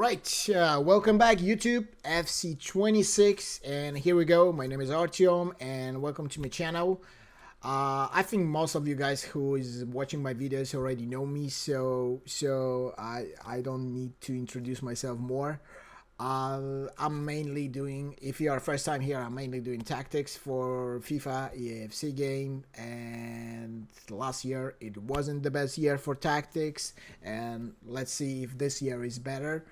Right, welcome back YouTube, FC26, and here we go. My name is Artyom, and welcome to my channel. I think most of you guys who is watching my videos already know me, so I don't need to introduce myself more. I'm mainly doing, if you are first time here, I'm mainly doing tactics for FIFA eafc game, and last year it wasn't the best year for tactics, and let's see if this year is better.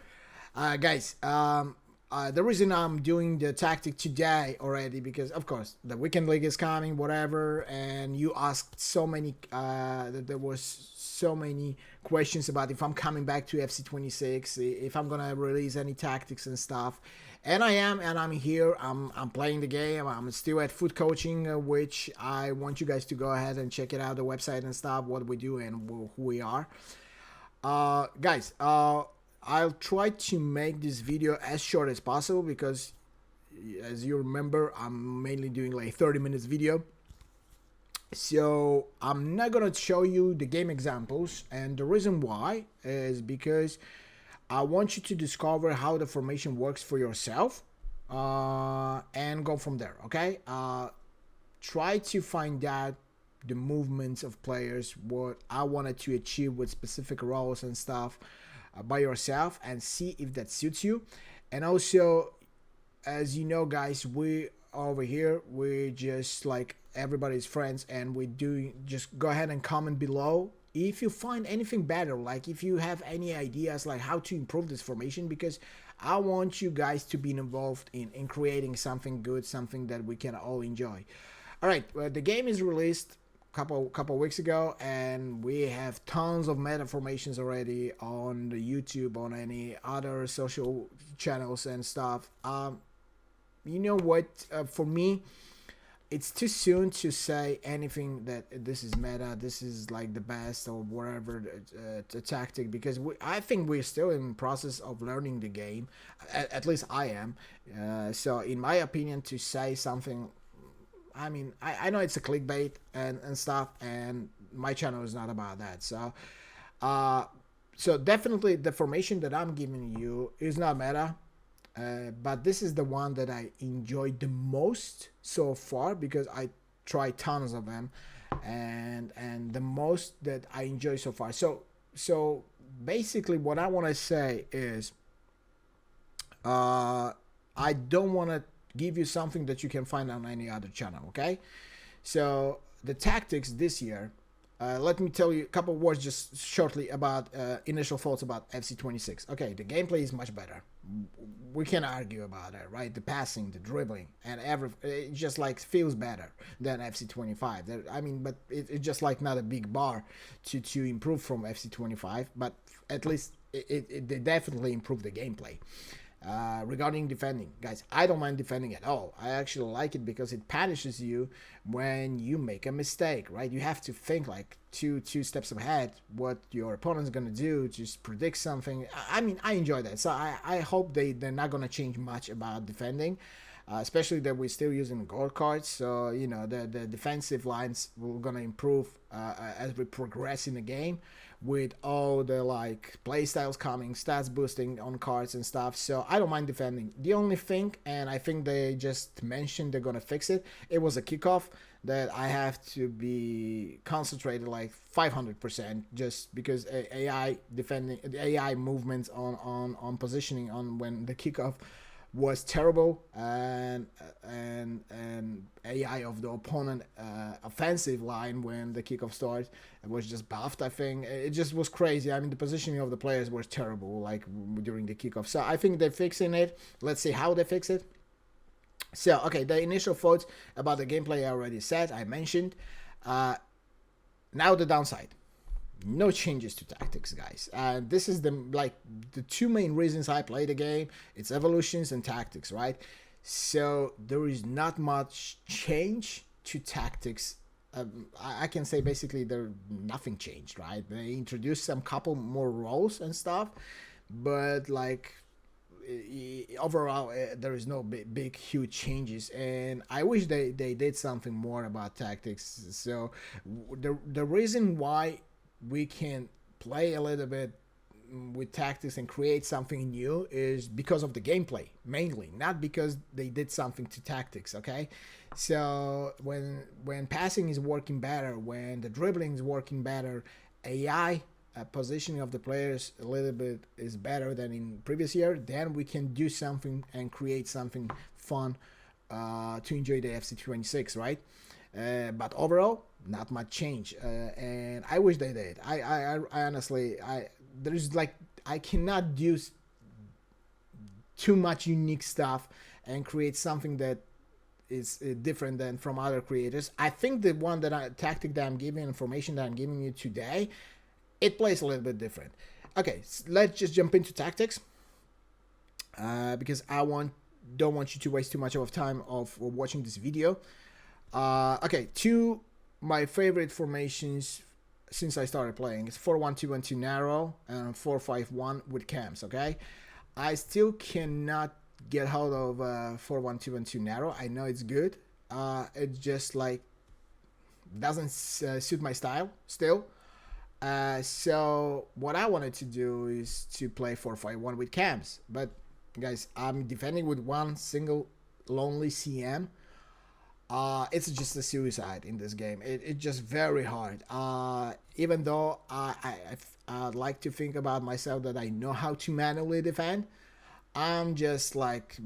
Guys, the reason I'm doing the tactic today already, because of course the weekend league is coming, whatever, and you asked so many, there was so many questions about if I'm coming back to FC26, if I'm gonna release any tactics and stuff. And I am, and I'm here. I'm playing the game. I'm still at foot coaching, which I want you guys to go ahead and check it out, the website and stuff, what we do and who we are. Guys, I'll try to make this video as short as possible because, as you remember, I'm mainly doing like 30 minutes video. So I'm not gonna show you the game examples, and the reason why is because I want you to discover how the formation works for yourself, and go from there. Okay, try to find out the movements of players, what I wanted to achieve with specific roles and stuff, by yourself, and see if that suits you. And also, as you know guys, we over here, we just like everybody's friends, and we do just go ahead and comment below if you find anything better, like if you have any ideas like how to improve this formation, because I want you guys to be involved in creating something good, something that we can all enjoy. All right, well, the game is released couple weeks ago, and we have tons of meta formations already on the YouTube, on any other social channels and stuff. You know what, for me it's too soon to say anything that this is meta, this is like the best or whatever, the tactic, because I think we're still in process of learning the game, at least I am. So in my opinion, to say something, I mean, I know it's a clickbait and stuff, and my channel is not about that. So definitely the formation that I'm giving you is not meta, but this is the one that I enjoyed the most so far, because I tried tons of them, and the most that I enjoy so far. So basically, what I want to say is, I don't want to give you something that you can find on any other channel. Okay, so the tactics this year, let me tell you a couple words just shortly about initial thoughts about FC26. Okay, the gameplay is much better, we can argue about it, right? The passing, the dribbling, and it just like feels better than FC25. I mean, but it's just like not a big bar to improve from FC25, but at least they definitely improved the gameplay. Regarding defending, guys, I don't mind defending at all. I actually like it because it punishes you when you make a mistake, right? You have to think like two steps ahead what your opponent's gonna do, just predict something. I mean, I enjoy that, so I hope they're not gonna change much about defending, especially that we're still using gold cards. So you know, the defensive lines will gonna improve as we progress in the game, with all the like playstyles coming, stats boosting on cards and stuff. So I don't mind defending. The only thing, and I think they just mentioned they're gonna fix it, it was a kickoff that I have to be concentrated like 500%, just because AI defending, the AI movements on positioning on when the kickoff was terrible, and AI of the opponent offensive line when the kickoff started, it was just buffed. I think it just was crazy. I mean, the positioning of the players was terrible like during the kickoff. So I think they're fixing it. Let's see how they fix it. So okay, the initial thoughts about the gameplay I already said, I mentioned. Now the downside. No changes to tactics, guys. This is the two main reasons I play the game. It's evolutions and tactics, right? So there is not much change to tactics. I can say basically there nothing changed, right? They introduced some couple more roles and stuff, but like overall there is no big huge changes, and I wish they did something more about tactics. So the reason why we can play a little bit with tactics and create something new is because of the gameplay, mainly, not because they did something to tactics. Okay, so when passing is working better, when the dribbling is working better, AI positioning of the players a little bit is better than in previous year, then we can do something and create something fun to enjoy the FC 26, right? But overall, not much change, and I wish they did. I honestly, there's like, I cannot do too much unique stuff and create something that is different than from other creators. I think the one tactic that I'm giving, information that I'm giving you today, it plays a little bit different. Okay, so let's just jump into tactics, because don't want you to waste too much of time of watching this video. Okay, two my favorite formations since I started playing is 4-1-2-1-2 narrow and 4-5-1 with cams. Okay, I still cannot get hold of 4-1-2-1-2 narrow. I know it's good. It just like doesn't suit my style still. So what I wanted to do is to play 4-5-1 with cams. But guys, I'm defending with one single lonely CM. It's just a suicide in this game. It's just very hard. Even though I like to think about myself that I know how to manually defend, I'm just like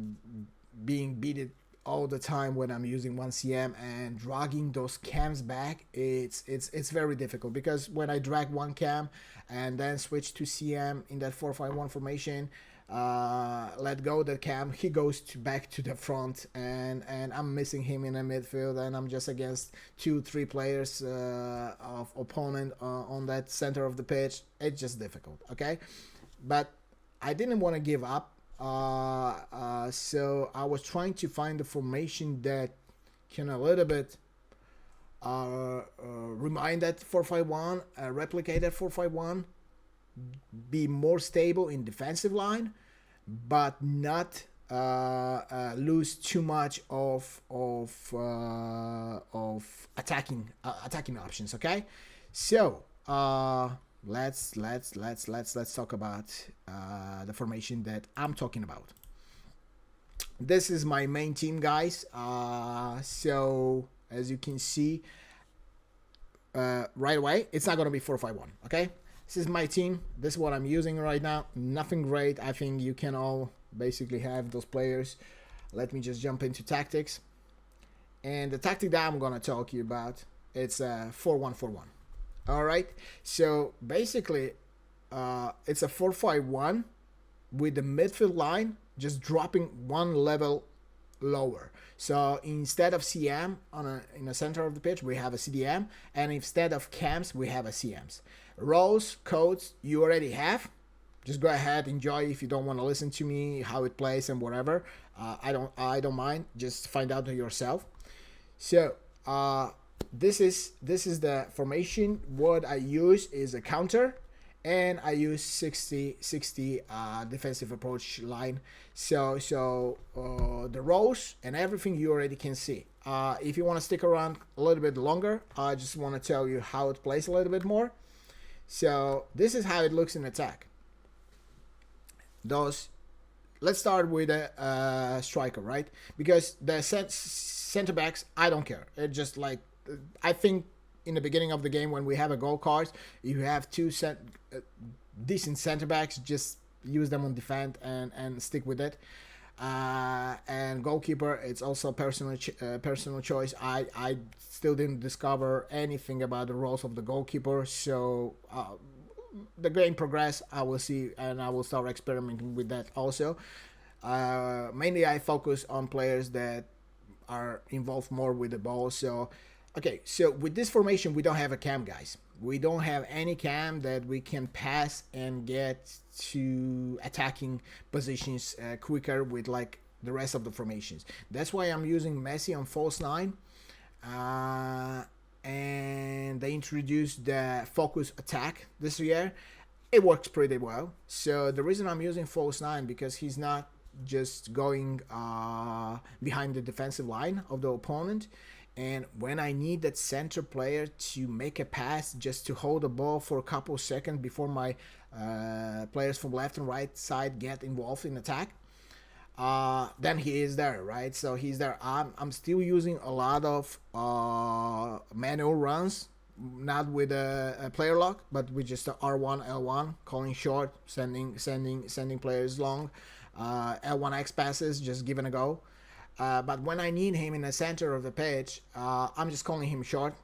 being beaten all the time when I'm using 1 CM and dragging those cams back. It's very difficult, because when I drag 1 cam and then switch to CM in that 4-5-1 formation, let go the cam, he goes back to the front, and I'm missing him in the midfield, and I'm just against 2-3 players of opponent on that center of the pitch. It's just difficult. Okay, but I didn't want to give up, so I was trying to find a formation that can a little bit remind that 4-5-1, replicate that 4-5-1, be more stable in defensive line, but not lose too much of attacking options. Okay, so let's talk about the formation that I'm talking about. This is my main team, guys. So as you can see, right away, it's not gonna be 4-5-1. Okay, this is my team. This is what I'm using right now. Nothing great. I think you can all basically have those players. Let me just jump into tactics. And the tactic that I'm going to talk you about, it's 4-1-4-1. All right. So basically, it's a 4-5-1 with the midfield line just dropping one level lower. So instead of CM in the center of the pitch, we have a CDM, and instead of cams, we have a CMs. Roles, codes, you already have. Just go ahead, enjoy. If you don't want to listen to me, how it plays and whatever, I don't mind. Just find out yourself. So this is the formation. What I use is a counter, and I use 60-60 defensive approach line. So the roles and everything you already can see. If you want to stick around a little bit longer, I just want to tell you how it plays a little bit more. So this is how it looks in attack. Let's start with a striker, right? Because the center backs, I don't care. It just like, I think in the beginning of the game when we have a goal card, you have two decent center backs, just use them on defend and stick with it. And goalkeeper, it's also personal choice. I still didn't discover anything about the roles of the goalkeeper, so the game progress, I will see, and I will start experimenting with that also. Mainly I focus on players that are involved more with the ball. So okay, so with this formation, we don't have a cam, guys. We don't have any cam that we can pass and get to attacking positions quicker with like the rest of the formations. That's why I'm using Messi on false 9. And they introduced the focus attack this year. It works pretty well. So the reason I'm using false 9, because he's not just going behind the defensive line of the opponent. And when I need that center player to make a pass, just to hold the ball for a couple of seconds before my players from left and right side get involved in attack, then he is there, right? So he's there. I'm still using a lot of manual runs, not with a player lock, but with just the R1, L1, calling short, sending players long, L1 X passes, just giving a go. But when I need him in the center of the pitch, I'm just calling him short.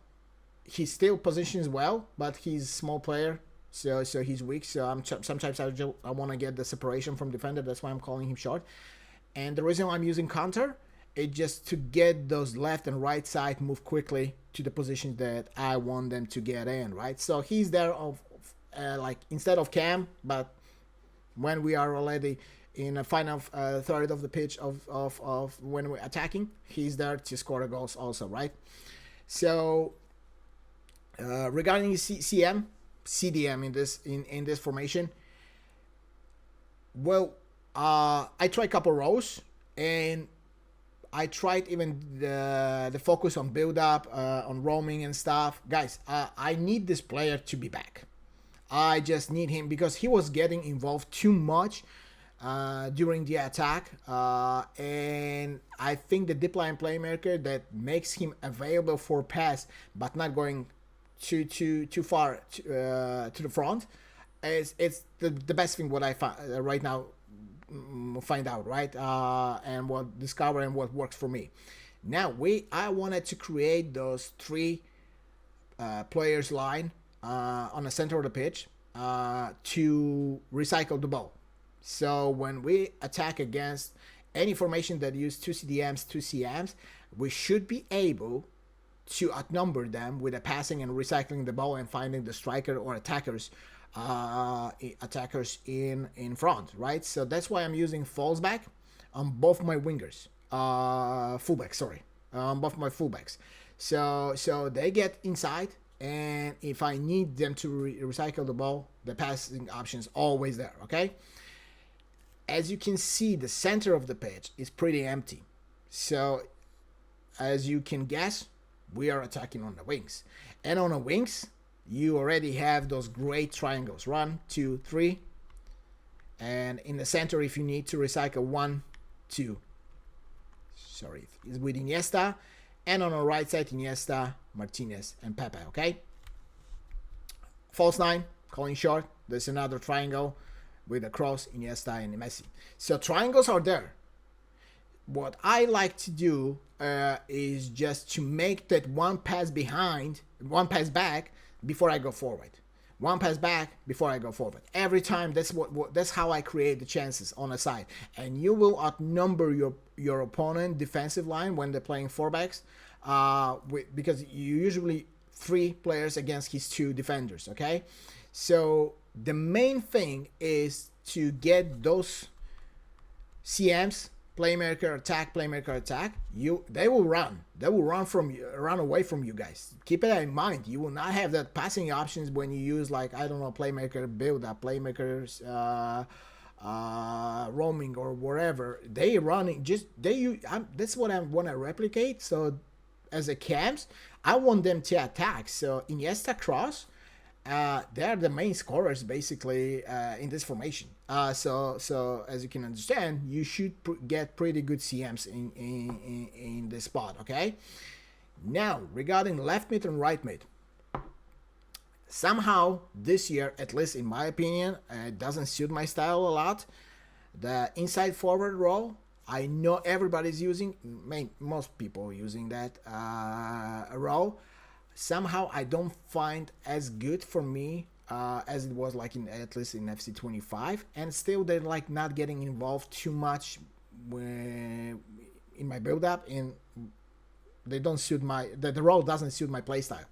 He still positions well, but he's a small player, so he's weak. So sometimes I want to get the separation from defender. That's why I'm calling him short. And the reason why I'm using counter is just to get those left and right side move quickly to the positions that I want them to get in, right? So he's there like instead of Cam, but when we are already in a final third of the pitch of when we're attacking, he's there to score the goals also, right? So regarding CDM in this formation, well, I tried a couple rows, and I tried even the focus on build up, on roaming and stuff. Guys, I need this player to be back. I just need him because he was getting involved too much during the attack, and I think the deep line playmaker that makes him available for pass but not going too far to the front it's the best thing what I find right now. Find out, right? And what discover and what works for me. Now I wanted to create those three players line on the center of the pitch to recycle the ball. So when we attack against any formation that use two CDMs, two CMs, we should be able to outnumber them with a passing and recycling the ball and finding the striker or attackers in front, right? So that's why I'm using falls back on both my wingers, fullbacks, sorry, on both my fullbacks. So they get inside, and if I need them to recycle the ball, the passing options always there, okay? As you can see, the center of the pitch is pretty empty. So as you can guess, we are attacking on the wings, and on the wings you already have those great triangles, 1, 2, 3, and in the center if you need to recycle 1, 2, sorry, is with Iniesta, and on the right side Iniesta, Martinez, and Pepe, okay? False 9, calling short, there's another triangle with a cross, Iniesta and Messi. So triangles are there. What I like to do is just to make that one pass back before I go forward. One pass back before I go forward. Every time, that's how I create the chances on a side. And you will outnumber your opponent defensive line when they're playing four backs, because you usually 3 players against his 2 defenders, okay? So the main thing is to get those CMs, playmaker attack. They will run away from you guys. Keep it in mind. You will not have that passing options when you use, like, I don't know, playmaker build up, playmakers roaming or whatever. They running that's what I want to replicate. So as a cams, I want them to attack. So Iniesta cross, they're the main scorers basically in this formation. So as you can understand, you should get pretty good CMs in this spot, okay? Now, regarding left mid and right mid, somehow this year, at least in my opinion, it doesn't suit my style a lot. The inside forward role, I know everybody's using, most people using that role. Somehow I don't find as good for me as it was like at least in FC 25, and still they're like not getting involved too much in my build up, and they don't suit the role doesn't suit my playstyle.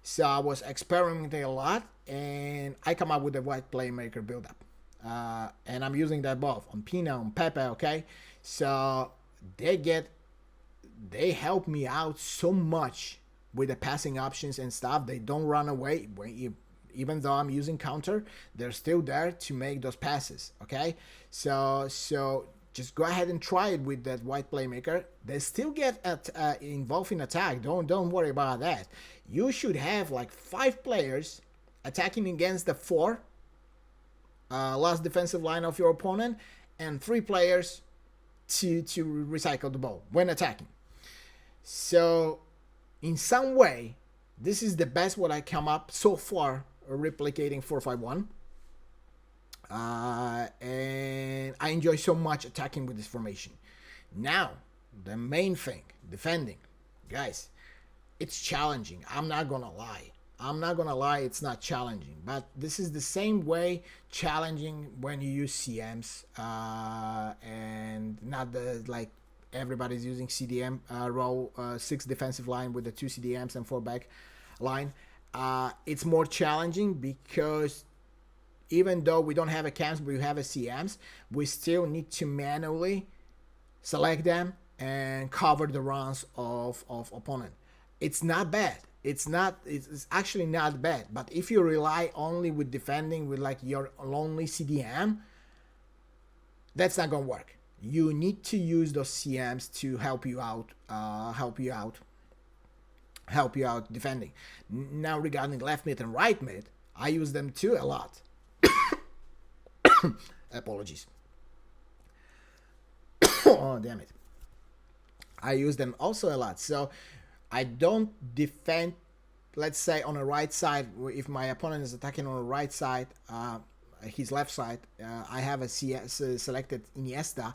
So I was experimenting a lot, and I come up with a white playmaker build up, and I'm using that both on Pina, on Pepe, okay? So they help me out so much with the passing options and stuff. They don't run away. Even though I'm using counter, they're still there to make those passes, okay? So just go ahead and try it with that white playmaker. They still get involved in attack. Don't worry about that. You should have like 5 players attacking against the 4, last defensive line of your opponent, and 3 players to recycle the ball when attacking. So in some way, this is the best what I come up so far replicating 4-5-1. And I enjoy so much attacking with this formation. Now, the main thing, defending. Guys, it's challenging. I'm not gonna lie. It's not challenging. But this is the same way challenging when you use CMs and not the like everybody's using CDM row 6 defensive line with the 2 CDMs and 4 back line. It's more challenging because even though we don't have a cams, but we have a CMs, we still need to manually select them and cover the runs of opponent. It's not bad. It's actually not bad. But if you rely only with defending with like your only CDM, that's not gonna work. You need to use those CMs to help you out defending. Now regarding left mid and right mid, I use them too a lot. Apologies. Oh, damn it. I use them also a lot. So I don't defend, let's say, on the right side. If my opponent is attacking on the right side, his left side, I have a CS selected Iniesta,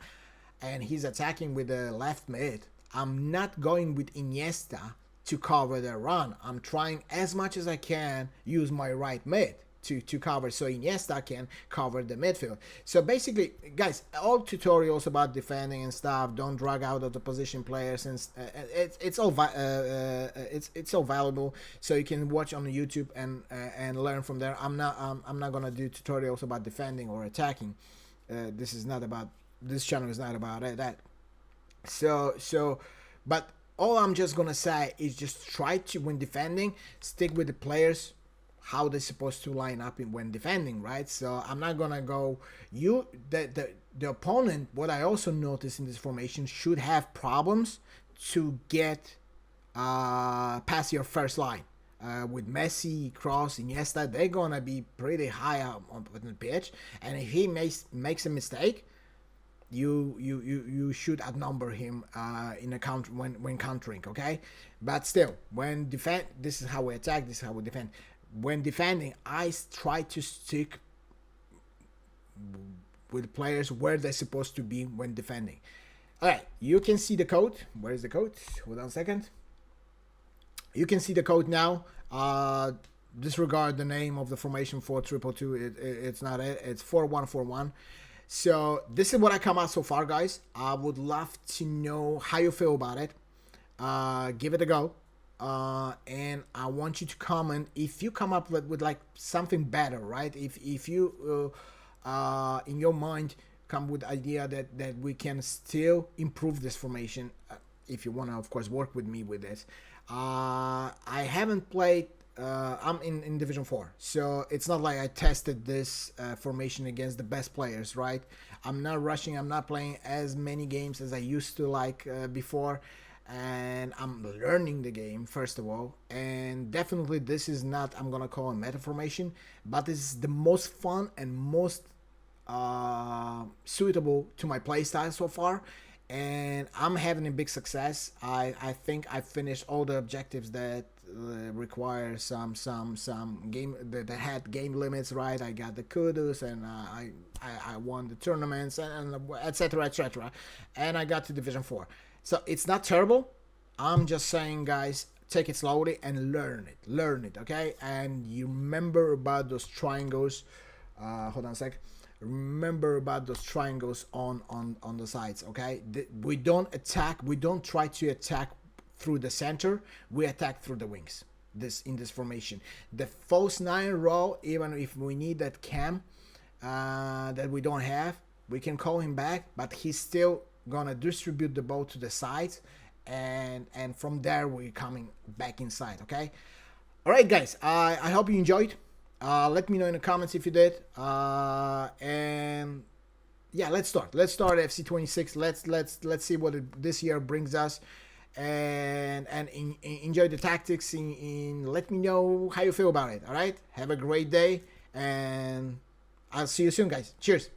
and he's attacking with the left mid. I'm not going with Iniesta to cover the run. I'm trying as much as I can use my right mid to cover, so Iniesta can cover the midfield. So basically, guys, all tutorials about defending and stuff, don't drag out of the position players, and it's all valuable. So you can watch on YouTube and learn from there. I'm not gonna do tutorials about defending or attacking. This channel is not about that. So, but all I'm just gonna say is just try to, when defending, stick with the players how they're supposed to line up when defending, right? So I'm not gonna go the opponent. What I also noticed in this formation should have problems to get past your first line. With Messi, Kroos, Iniesta, they're gonna be pretty high up on the pitch, and if he makes a mistake, you should outnumber him in a counter when countering, okay? But still, when defend, this is how we attack, this is how we defend. When defending, I try to stick with players where they're supposed to be when defending. All right, you can see the code. Where is the code? Hold on a second. You can see the code now. Disregard the name of the formation 4222. It's not it. It's 4141. So this is what I come out so far, guys. I would love to know how you feel about it. Give it a go. And I want you to comment if you come up with like something better, right? If you in your mind come with idea that we can still improve this formation, if you want to of course work with me with this. I haven't played, I'm in Division 4, so it's not like I tested this formation against the best players, right? I'm not rushing, I'm not playing as many games as I used to like before, and I'm learning the game first of all. And definitely this is not, I'm gonna call a meta formation, but this is the most fun and most suitable to my playstyle so far, and I'm having a big success. I think I finished all the objectives that require some game that had game limits, right? I got the kudos, and I won the tournaments, and etc, and I got to Division 4. So it's not terrible. I'm just saying, guys, take it slowly and learn it, okay? And you remember about those triangles. Hold on a sec. Remember about those triangles on the sides, okay? We don't try to attack through the center. We attack through the wings. In this formation, the false 9 row, even if we need that cam that we don't have, we can call him back, but he's still gonna distribute the ball to the sides, and from there we're coming back inside, okay? All right, guys, I hope you enjoyed. Let me know in the comments if you did, and yeah, let's start FC 26. Let's see what this year brings us, and enjoy the tactics. Let me know how you feel about it. All right, have a great day, and I'll see you soon, guys. Cheers.